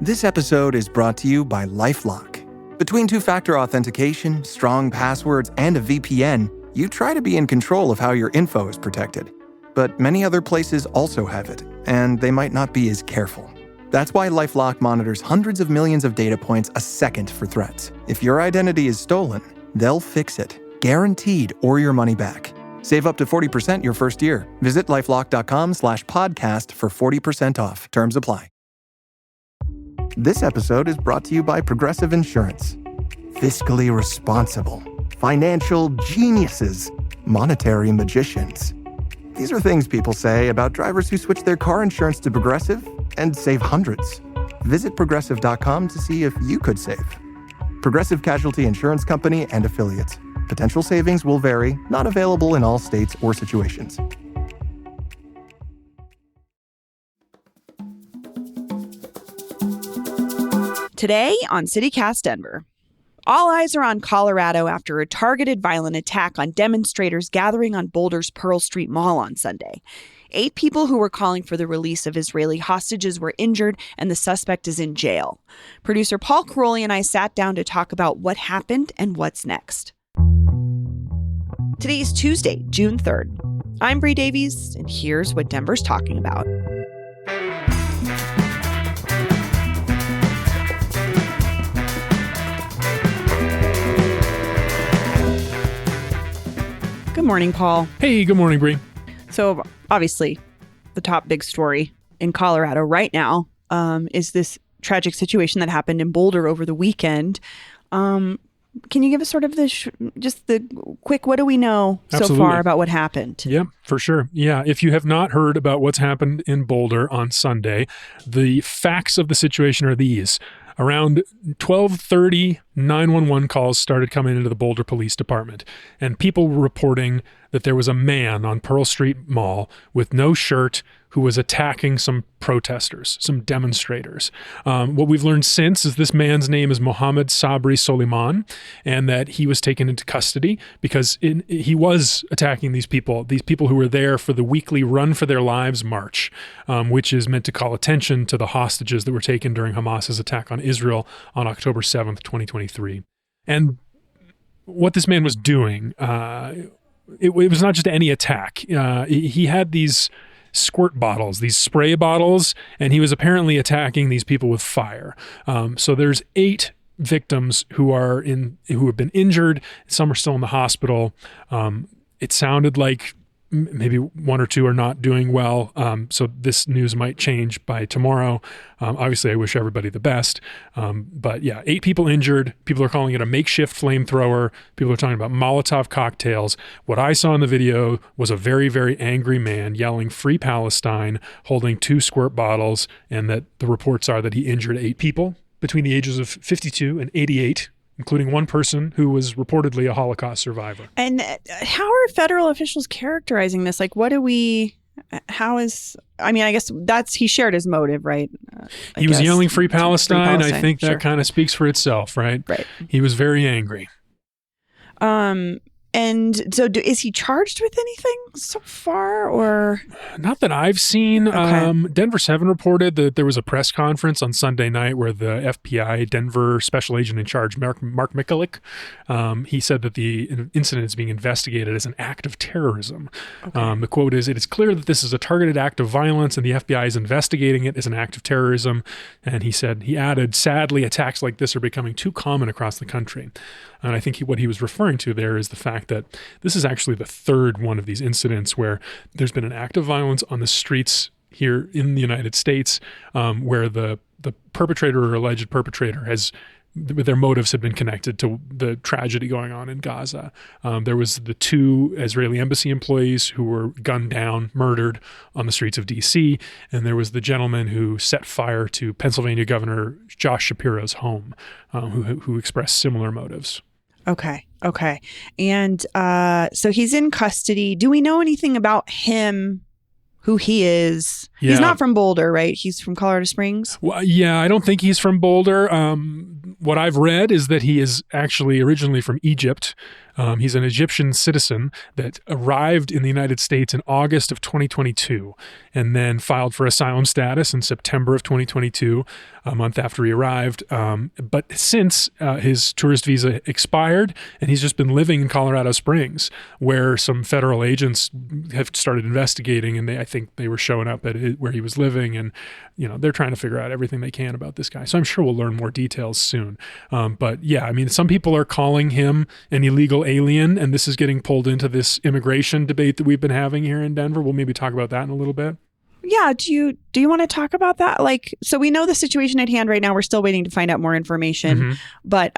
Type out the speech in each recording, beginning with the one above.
This episode is brought to you by LifeLock. Between two-factor authentication, strong passwords, and a VPN, you try to be in control of how your info is protected. But many other places also have it, and they might not be as careful. That's why LifeLock monitors hundreds of millions of data points a second for threats. If your identity is stolen, they'll fix it, guaranteed, or your money back. Save up to 40% your first year. Visit lifelock.com/podcast for 40% off. Terms apply. This episode is brought to you by Progressive Insurance. Fiscally responsible, financial geniuses, monetary magicians. These are things people say about drivers who switch their car insurance to Progressive and save hundreds. Visit progressive.com to see if you could save. Progressive Casualty Insurance Company and Affiliates. Potential savings will vary, not available in all states or situations. Today on CityCast Denver, all eyes are on Colorado after a targeted violent attack on demonstrators gathering on Boulder's Pearl Street Mall on Sunday. 8 people who were calling for the release of Israeli hostages were injured, and the suspect is in jail. Producer Paul Caroli and I sat down to talk about what happened and what's next. Today is Tuesday, June 3rd. I'm Bree Davies, and here's what Denver's talking about. Good morning, Paul. Hey, good morning, Bree. So obviously, the top big story in Colorado right now is this tragic situation that happened in Boulder over the weekend. Can you give us sort of just the quick, what do we know so far about what happened? Yeah, for sure. Yeah, if you have not heard about what's happened in Boulder on Sunday, the facts of the situation are these. Around 12:30, 911 calls started coming into the Boulder Police Department, and people were reporting that there was a man on Pearl Street Mall with no shirt who was attacking some protesters, some demonstrators. What we've learned since is this man's name is Mohammed Sabri Soliman, and that he was taken into custody because he was attacking these people who were there for the weekly Run for Their Lives march, which is meant to call attention to the hostages that were taken during Hamas's attack on Israel on October 7th, 2023. And what this man was doing, it was not just any attack. He had these squirt bottles, these spray bottles, and he was apparently attacking these people with fire. So there's 8 victims who have been injured. Some are still in the hospital. It sounded like maybe 1 or 2 are not doing well. So this news might change by tomorrow. Obviously, I wish everybody the best. But yeah, 8 people injured. People are calling it a makeshift flamethrower. People are talking about Molotov cocktails. What I saw in the video was a very, very angry man yelling "Free Palestine," holding 2 squirt bottles, and that the reports are that he injured 8 people between the ages of 52 and 88. Including one person who was reportedly a Holocaust survivor. And how are federal officials characterizing this? Like, I guess he shared his motive, right? He was yelling "Free Palestine." I think that sure. kind of speaks for itself, right? Right. He was very angry. And so is he charged with anything so far, or? Not that I've seen. Okay. Denver 7 reported that there was a press conference on Sunday night where the FBI Denver special agent in charge, Mark Mikulik, he said that the incident is being investigated as an act of terrorism. Okay. The quote is, "It is clear that this is a targeted act of violence and the FBI is investigating it as an act of terrorism." And he added, "Sadly, attacks like this are becoming too common across the country." And I think what he was referring to there is the fact that this is actually the 3rd one of these incidents where there's been an act of violence on the streets here in the United States, where the perpetrator or alleged perpetrator their motives have been connected to the tragedy going on in Gaza. There was the 2 Israeli embassy employees who were gunned down, murdered on the streets of D.C., and there was the gentleman who set fire to Pennsylvania Governor Josh Shapiro's home, who expressed similar motives. Okay. And so he's in custody. Do we know anything about him, who he is? Yeah. He's not from Boulder, right? He's from Colorado Springs? Well, yeah, I don't think he's from Boulder. What I've read is that he is actually originally from Egypt. He's an Egyptian citizen that arrived in the United States in August of 2022 and then filed for asylum status in September of 2022, a month after he arrived. But since his tourist visa expired, and he's just been living in Colorado Springs, where some federal agents have started investigating, and I think they were showing up at where he was living, and they're trying to figure out everything they can about this guy. So I'm sure we'll learn more details soon. But yeah, I mean, some people are calling him an illegal alien, and this is getting pulled into this immigration debate that we've been having here in Denver. We'll maybe talk about that in a little bit. Yeah. Do you want to talk about that? So we know the situation at hand right now. We're still waiting to find out more information, but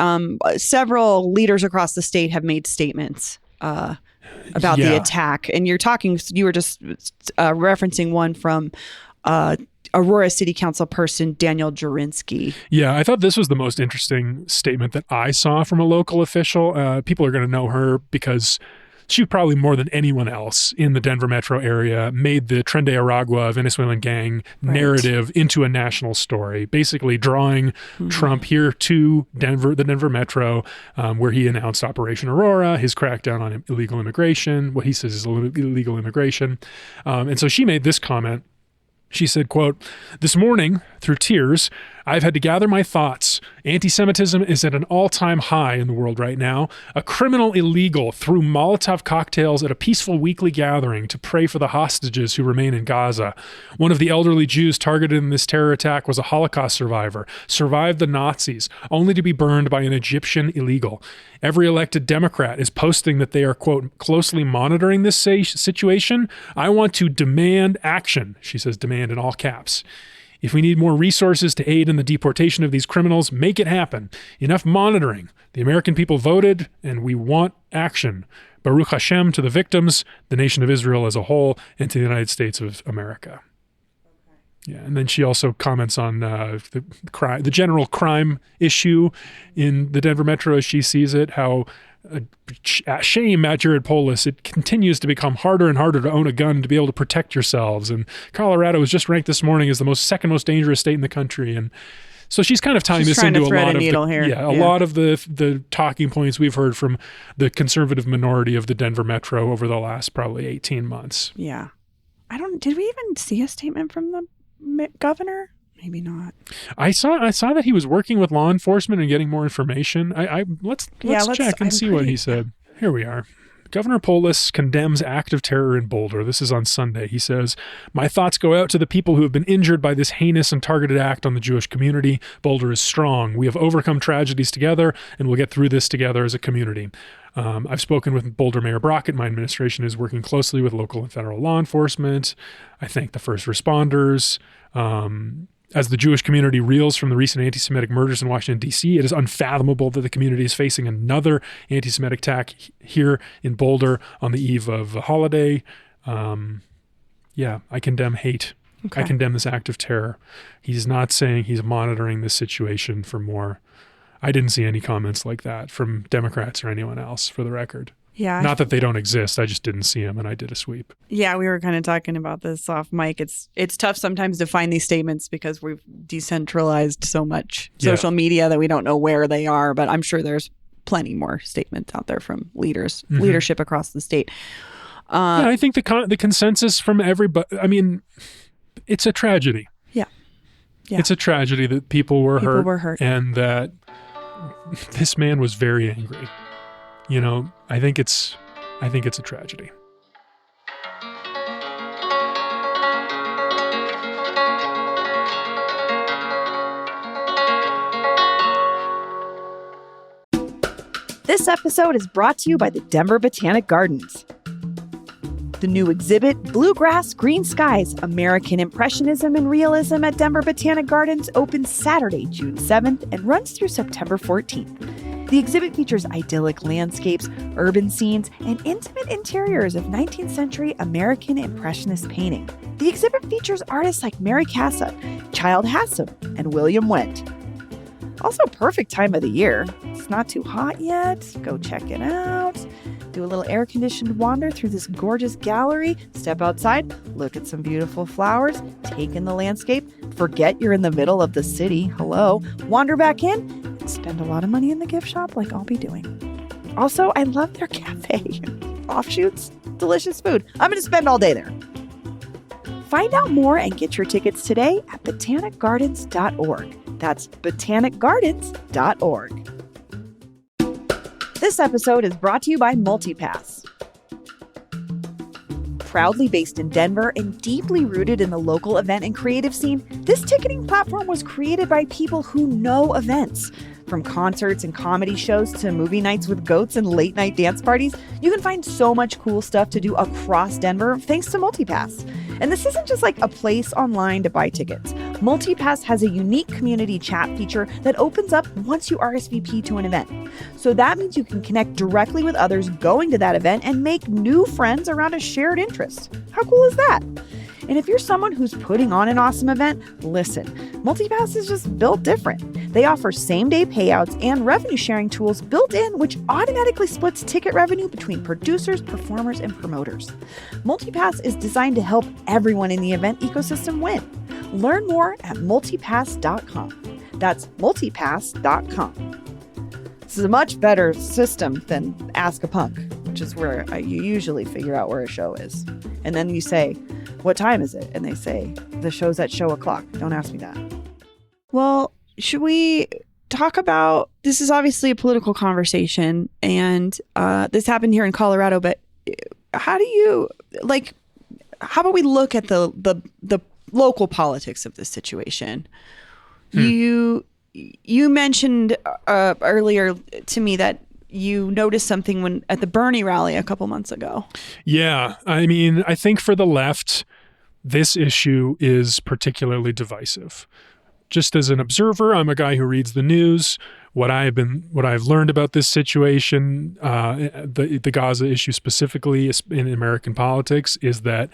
several leaders across the state have made statements about the attack. And you were just referencing one from Aurora City Council person Daniel Jurinsky. Yeah, I thought this was the most interesting statement that I saw from a local official. People are going to know her because she probably more than anyone else in the Denver metro area made the Tren de Aragua Venezuelan gang narrative into a national story, basically drawing Trump here to Denver, the Denver metro, where he announced Operation Aurora, his crackdown on illegal immigration, what he says is illegal immigration. And so she made this comment. She said, quote, "This morning, through tears, I've had to gather my thoughts. Anti-Semitism is at an all-time high in the world right now. A criminal illegal threw Molotov cocktails at a peaceful weekly gathering to pray for the hostages who remain in Gaza. One of the elderly Jews targeted in this terror attack was a Holocaust survivor, survived the Nazis, only to be burned by an Egyptian illegal. Every elected Democrat is posting that they are, quote, closely monitoring this situation. I want to demand action," she says demand in all caps. "If we need more resources to aid in the deportation of these criminals, make it happen. Enough monitoring. The American people voted, and we want action. Baruch Hashem to the victims, the nation of Israel as a whole, and to the United States of America." Yeah, and then she also comments on the general crime issue in the Denver metro as she sees it, how shame at Jared Polis, it continues to become harder and harder to own a gun to be able to protect yourselves. And Colorado was just ranked this morning as the second most dangerous state in the country. And so she's kind of tying this into a lot of the talking points we've heard from the conservative minority of the Denver metro over the last probably 18 months. Yeah. Did we even see a statement from the governor? Maybe not. I saw that he was working with law enforcement and getting more information. Let's check and see what he said. Here we are. Governor Polis condemns act of terror in Boulder. This is on Sunday. He says, "My thoughts go out to the people who have been injured by this heinous and targeted act on the Jewish community. Boulder is strong. We have overcome tragedies together, and we'll get through this together as a community. I've spoken with Boulder Mayor Brockett. My administration is working closely with local and federal law enforcement. I thank the first responders. As the Jewish community reels from the recent anti-Semitic murders in Washington, D.C., it is unfathomable that the community is facing another anti-Semitic attack here in Boulder on the eve of a holiday. I condemn hate. Okay. I condemn this act of terror." He's not saying he's monitoring this situation for more. I didn't see any comments like that from Democrats or anyone else, for the record. Yeah. Not that they don't exist. I just didn't see them, and I did a sweep. Yeah, we were kind of talking about this off mic. It's tough sometimes to find these statements because we've decentralized so much social media that we don't know where they are. But I'm sure there's plenty more statements out there from leadership across the state. I think the consensus from everybody, I mean, it's a tragedy. Yeah. It's a tragedy that people were hurt. And that this man was very angry. I think it's a tragedy. This episode is brought to you by the Denver Botanic Gardens. The new exhibit, Bluegrass, Green Skies, American Impressionism and Realism at Denver Botanic Gardens opens Saturday, June 7th and runs through September 14th. The exhibit features idyllic landscapes, urban scenes, and intimate interiors of 19th century American Impressionist painting. The exhibit features artists like Mary Cassatt, Child Hassam, and William Wendt. Also, perfect time of the year. It's not too hot yet. Go check it out. Do a little air-conditioned wander through this gorgeous gallery. Step outside, look at some beautiful flowers, take in the landscape, forget you're in the middle of the city. Hello. Wander back in, and spend a lot of money in the gift shop like I'll be doing. Also, I love their cafe. Offshoots, delicious food. I'm going to spend all day there. Find out more and get your tickets today at botanicgardens.org. That's botanicgardens.org. This episode is brought to you by MultiPass. Proudly based in Denver and deeply rooted in the local event and creative scene, this ticketing platform was created by people who know events. From concerts and comedy shows to movie nights with goats and late night dance parties, you can find so much cool stuff to do across Denver thanks to MultiPass. And this isn't just like a place online to buy tickets. MultiPass has a unique community chat feature that opens up once you RSVP to an event. So that means you can connect directly with others going to that event and make new friends around a shared interest. How cool is that? And if you're someone who's putting on an awesome event, listen, MultiPass is just built different. They offer same-day payouts and revenue-sharing tools built in, which automatically splits ticket revenue between producers, performers, and promoters. MultiPass is designed to help everyone in the event ecosystem win. Learn more at multipass.com. That's multipass.com. This is a much better system than Ask a Punk, which is where you usually figure out where a show is. And then you say, what time is it? And they say, the show's at show o'clock. Don't ask me that. Well, should we talk about, this is obviously a political conversation, and this happened here in Colorado, but how about we look at the local politics of this situation? You mentioned earlier to me that you noticed something at the Bernie rally a couple months ago. Yeah. I mean, I think for the left, this issue is particularly divisive. Just as an observer, I'm a guy who reads the news. What I've learned about this situation, the Gaza issue specifically in American politics, is that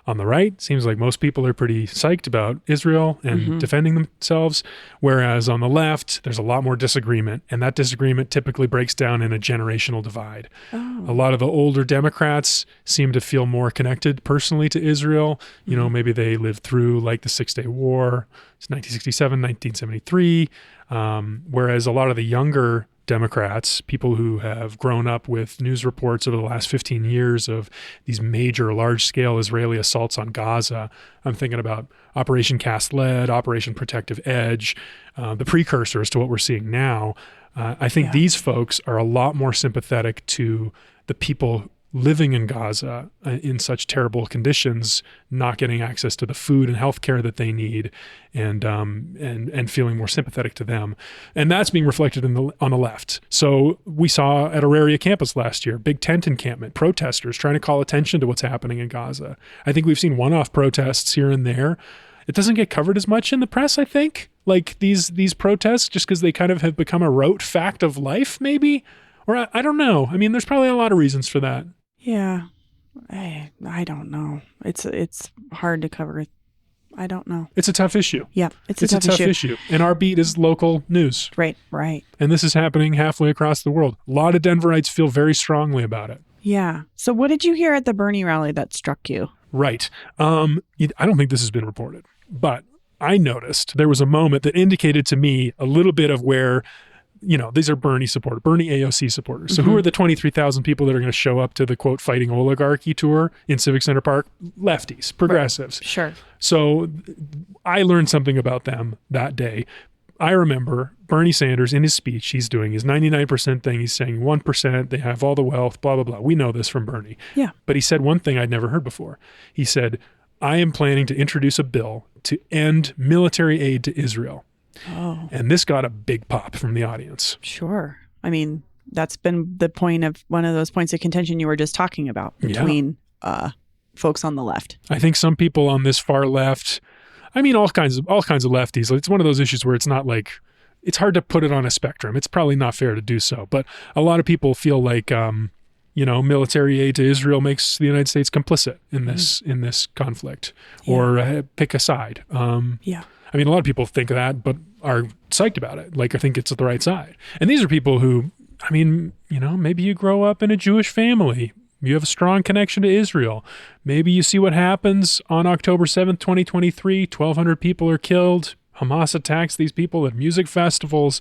on the right, seems like most people are pretty psyched about Israel and defending themselves, whereas on the left, there's a lot more disagreement, and that disagreement typically breaks down in a generational divide. Oh. A lot of the older Democrats seem to feel more connected personally to Israel. You know, maybe they lived through like the Six-Day War, it's 1967, 1973, whereas a lot of the younger Democrats, people who have grown up with news reports over the last 15 years of these major large-scale Israeli assaults on Gaza. I'm thinking about Operation Cast Lead, Operation Protective Edge, the precursors to what we're seeing now. I think these folks are a lot more sympathetic to the people living in Gaza in such terrible conditions, not getting access to the food and health care that they need, and feeling more sympathetic to them. And that's being reflected on the left. So we saw at Auraria campus last year, big tent encampment, protesters trying to call attention to what's happening in Gaza. I think we've seen one-off protests here and there. It doesn't get covered as much in the press, I think, like these protests, just because they kind of have become a rote fact of life, maybe? Or I don't know. I mean, there's probably a lot of reasons for that. Yeah, I don't know. It's hard to cover. I don't know. It's a tough issue. Yeah, it's a tough issue. And our beat is local news. Right. And this is happening halfway across the world. A lot of Denverites feel very strongly about it. Yeah. So what did you hear at the Bernie rally that struck you? Right. I don't think this has been reported, but I noticed there was a moment that indicated to me a little bit of where, these are Bernie supporters, Bernie AOC supporters. So who are the 23,000 people that are going to show up to the, quote, fighting oligarchy tour in Civic Center Park? Lefties, progressives. Right. Sure. So I learned something about them that day. I remember Bernie Sanders in his speech, he's doing his 99% thing. He's saying 1%, they have all the wealth, blah, blah, blah. We know this from Bernie. Yeah. But he said one thing I'd never heard before. He said, I am planning to introduce a bill to end military aid to Israel. Oh. And this got a big pop from the audience. Sure. I mean, that's been the point of one of those points of contention you were just talking about between folks on the left. I think some people on this far left, I mean, all kinds of lefties. It's one of those issues where it's not like, it's hard to put it on a spectrum. It's probably not fair to do so. But a lot of people feel like, military aid to Israel makes the United States complicit in this conflict, or pick a side. I mean, a lot of people think of that, but are psyched about it. Like, I think it's the right side. And these are people who, I mean, maybe you grow up in a Jewish family. You have a strong connection to Israel. Maybe you see what happens on October 7th, 2023. 1,200 people are killed. Hamas attacks these people at music festivals.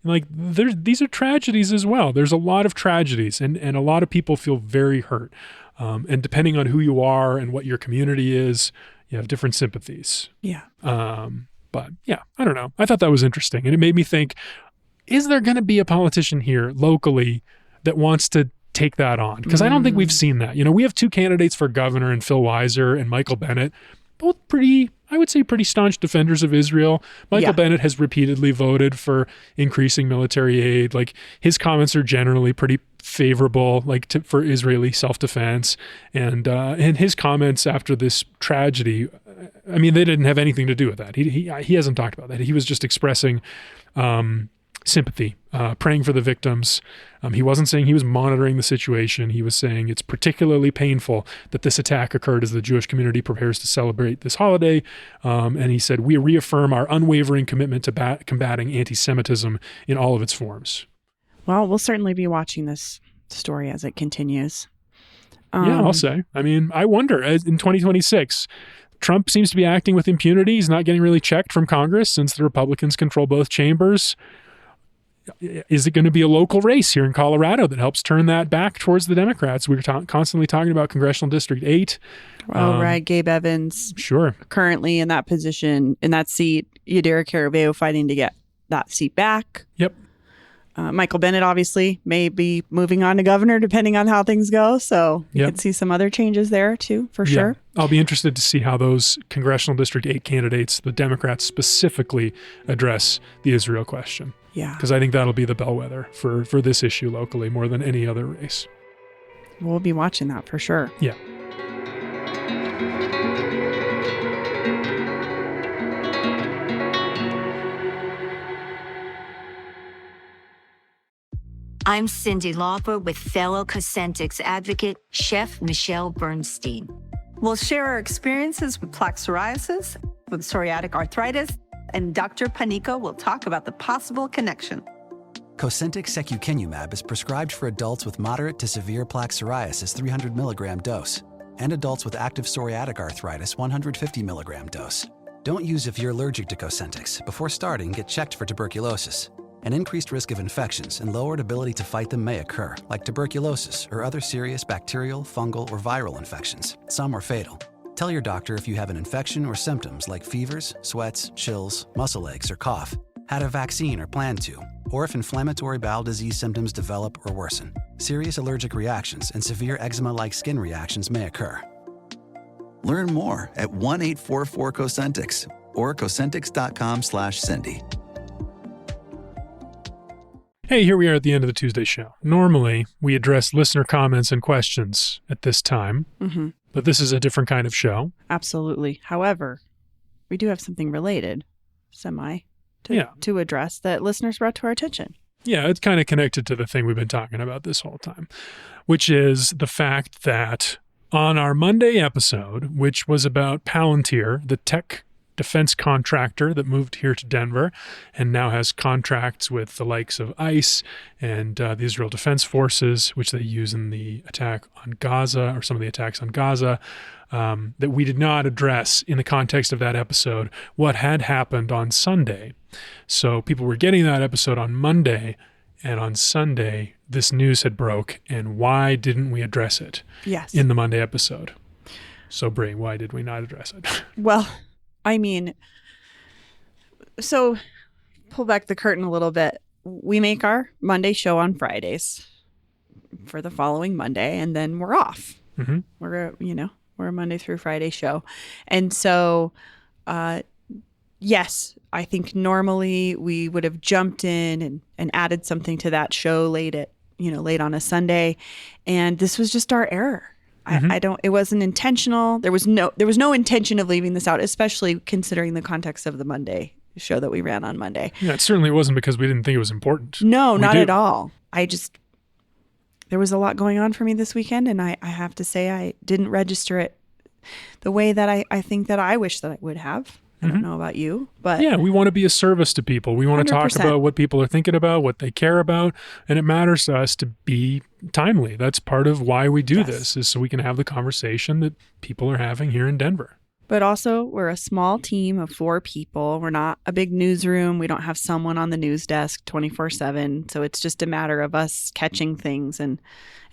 Like these are tragedies as well. There's a lot of tragedies, and a lot of people feel very hurt. And depending on who you are and what your community is, you have different sympathies. Yeah. But yeah, I don't know. I thought that was interesting. And it made me think, is there going to be a politician here locally that wants to take that on? Because I don't think we've seen that. We have 2 candidates for governor, and Phil Weiser and Michael Bennett, both pretty staunch defenders of Israel. Michael Bennett has repeatedly voted for increasing military aid. Like, his comments are generally pretty favorable, for Israeli self-defense. And his comments after this tragedy, I mean, they didn't have anything to do with that. He hasn't talked about that. He was just expressing sympathy, praying for the victims. He wasn't saying he was monitoring the situation. He was saying it's particularly painful that this attack occurred as the Jewish community prepares to celebrate this holiday. And he said, we reaffirm our unwavering commitment to combating anti-Semitism in all of its forms. Well, we'll certainly be watching this story as it continues. Yeah, I'll say. I mean, I wonder, in 2026, Trump seems to be acting with impunity. He's not getting really checked from Congress since the Republicans control both chambers. Is it going to be a local race here in Colorado that helps turn that back towards the Democrats? We're constantly talking about Congressional District 8. Well, right. Gabe Evans. Sure. Currently in that position, in that seat. Yadira Caraveo fighting to get that seat back. Yep. Michael Bennett obviously may be moving on to governor depending on how things go. So you could see some other changes there too, for sure. I'll be interested to see how those Congressional District 8 candidates, the Democrats specifically, address the Israel question. Yeah. Because I think that'll be the bellwether for this issue locally more than any other race. We'll be watching that for sure. Yeah. I'm Cindy Lauper with fellow Cosentix advocate, Chef Michelle Bernstein. We'll share our experiences with plaque psoriasis, with psoriatic arthritis, and Dr. Panica will talk about the possible connection. Cosentix secukinumab is prescribed for adults with moderate to severe plaque psoriasis 300 milligram dose and adults with active psoriatic arthritis 150 milligram dose. Don't use if you're allergic to Cosentix. Before starting, get checked for tuberculosis. An increased risk of infections and lowered ability to fight them may occur, like tuberculosis or other serious bacterial, fungal, or viral infections. Some are fatal. Tell your doctor if you have an infection or symptoms like fevers, sweats, chills, muscle aches, or cough, had a vaccine or plan to, or if inflammatory bowel disease symptoms develop or worsen. Serious allergic reactions and severe eczema-like skin reactions may occur. Learn more at 1-844-COSENTIX or Cosentix.com/Cindy. Hey, here we are at the end of the Tuesday show. Normally, we address listener comments and questions at this time, but this is a different kind of show. Absolutely. However, we do have something related, to address that listeners brought to our attention. Yeah, it's kind of connected to the thing we've been talking about this whole time, which is the fact that on our Monday episode, which was about Palantir, the tech defense contractor that moved here to Denver and now has contracts with the likes of ICE and the Israel Defense Forces, which they use in the attack on Gaza or some of the attacks on Gaza, that we did not address in the context of that episode what had happened on Sunday. So people were getting that episode on Monday, and on Sunday, this news had broke, and why didn't we address it in the Monday episode? So, Brie, why did we not address it? Well, I mean, so pull back the curtain a little bit. We make our Monday show on Fridays for the following Monday, and then we're off. We're a Monday through Friday show. And so, yes, I think normally we would have jumped in and added something to that show late on a Sunday. And this was just our error. It wasn't intentional. There was no intention of leaving this out, especially considering the context of the Monday show that we ran on Monday. Yeah, it certainly wasn't because we didn't think it was important. No, not at all. There was a lot going on for me this weekend, and I have to say I didn't register it the way that I think that I wish that I would have. I don't know about you, but... Yeah, we want to be a service to people. We want to talk 100%. about what people are thinking about, what they care about, and it matters to us to be timely. That's part of why we do this, is so we can have the conversation that people are having here in Denver. But also, we're a small team of 4 people. We're not a big newsroom. We don't have someone on the news desk 24/7. So it's just a matter of us catching things and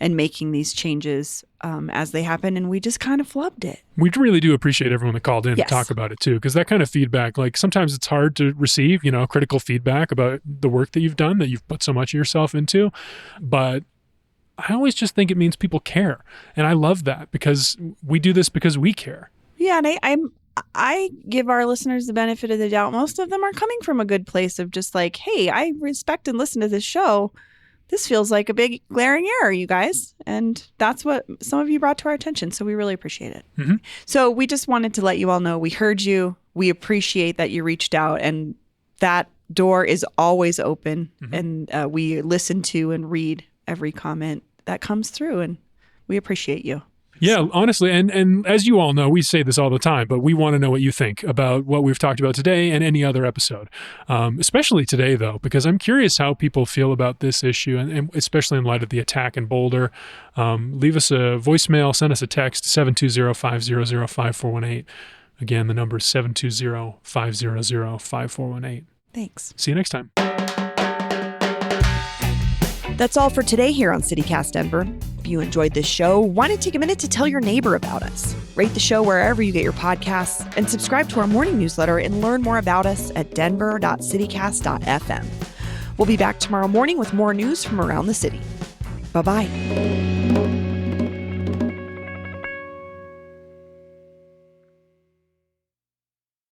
making these changes as they happen. And we just kind of flubbed it. We really do appreciate everyone that called in to talk about it too, because that kind of feedback, like sometimes it's hard to receive, critical feedback about the work that you've done, that you've put so much of yourself into. But I always just think it means people care. And I love that because we do this because we care. Yeah, and I give our listeners the benefit of the doubt. Most of them are coming from a good place of just like, hey, I respect and listen to this show. This feels like a big glaring error, you guys. And that's what some of you brought to our attention. So we really appreciate it. Mm-hmm. So we just wanted to let you all know we heard you. We appreciate that you reached out, and that door is always open. Mm-hmm. And we listen to and read every comment that comes through, and we appreciate you. Yeah, honestly, and as you all know, we say this all the time, but we want to know what you think about what we've talked about today and any other episode, especially today, though, because I'm curious how people feel about this issue, and especially in light of the attack in Boulder. Leave us a voicemail, send us a text, 720-500-5418. Again, the number is 720-500-5418. Thanks. See you next time. That's all for today here on CityCast Denver. If you enjoyed this show, why not take a minute to tell your neighbor about us? Rate the show wherever you get your podcasts, and subscribe to our morning newsletter and learn more about us at denver.citycast.fm. We'll be back tomorrow morning with more news from around the city. Bye-bye.